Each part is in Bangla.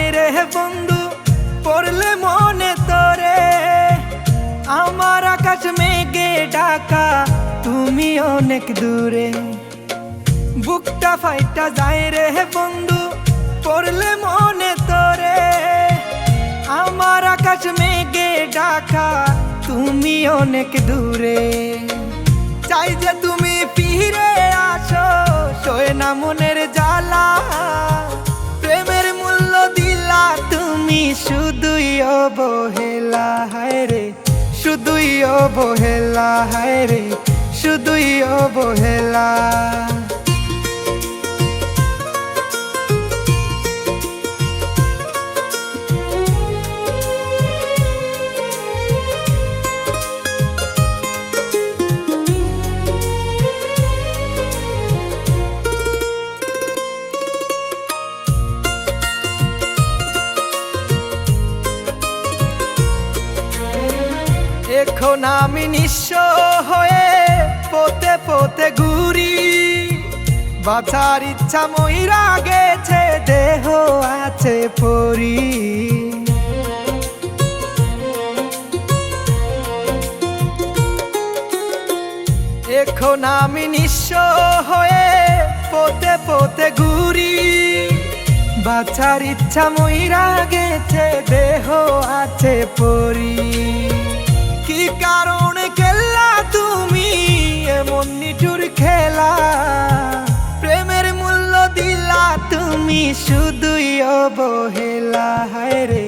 যায় রে বন্ধু পড়লে মনে তোরে। আমার আকাশ মেঘে ঢাকা তুমি অনেক দূরে। বুকটা ফাইটা যায় রে বন্ধু পড়লে মনে তোরে। আমার আকাশ মেঘে ঢাকা তুমি অনেক দূরে। চাই যে তুমি ফিরে আসো, সয়ে না মনের জ্বালা। প্রেমের মূল্য দিলা তুমি শুধুই অবহেলা, হায় রে শুধুই অবহেলা, হায় রে শুধুই অবহেলা। এখন আমি নিঃস্ব হয়ে পথে পথে ঘুরি। বাঁচার ইচ্ছা মইরা গেছে, দেহ আছে পরি। এখন আমি নিঃস্ব হয়ে পথে পথে ঘুরি। বাঁচার ইচ্ছা মইরা গেছে, দেহ আছে পরি। কি কারণে খেললা তুমি এমন নিঠুর খেলা? প্রেমের মূল্য দিলা তুমি শুধুই অবহেলা, হায় রে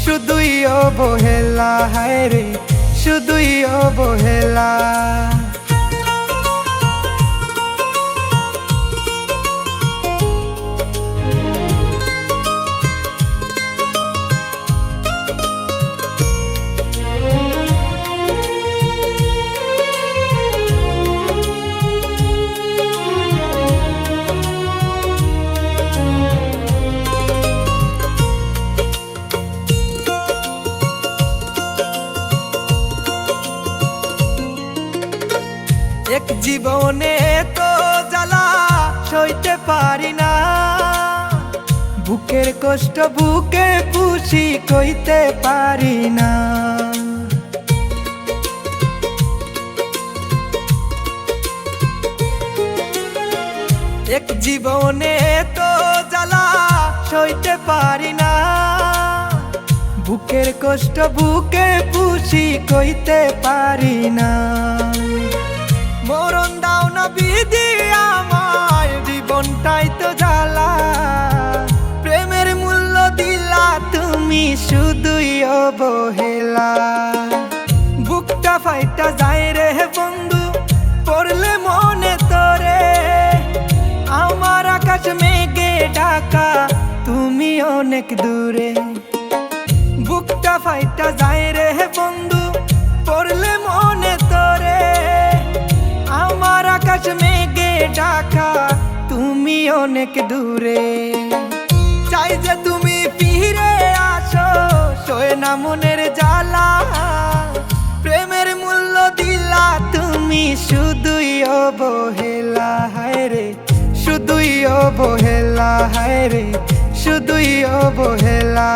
শুধুই অবহেলা, হায় রে শুধুই অবহেলা। এক জীবনে তো জ্বালা সইতে পারি না। বুকের কষ্ট বুকে পুষি কইতে পারি না। এক জীবনে তো জ্বালা সইতে পারি না। বুকের কষ্ট বুকে পুষি কইতে পারি না। মরণ দাও না বিধি আমায়, জীবনটাই তো জ্বালা। প্রেমের মূল্য দিলা তুমি শুধুই অবহেলা। বুকটা ফাইটা যায় রে বন্ধু পড়লে মনে তোরে। আমার আকাশ মেঘে ঢাকা তুমি অনেক দূরে। বুকটা ফাইটা যায় রে বন্ধু পড়লে মনে তোরে। আমার আকাশ মেঘে ঢাকা তুমি অনেক দূরে। চাই যে তুমি ফিরে আসো, সয়ে না মনের জ্বালা। প্রেমের মূল্য দিলা তুমি শুধুই অবহেলা, হায় রে শুধুই অবহেলা, হায় রে শুধুই অবহেলা।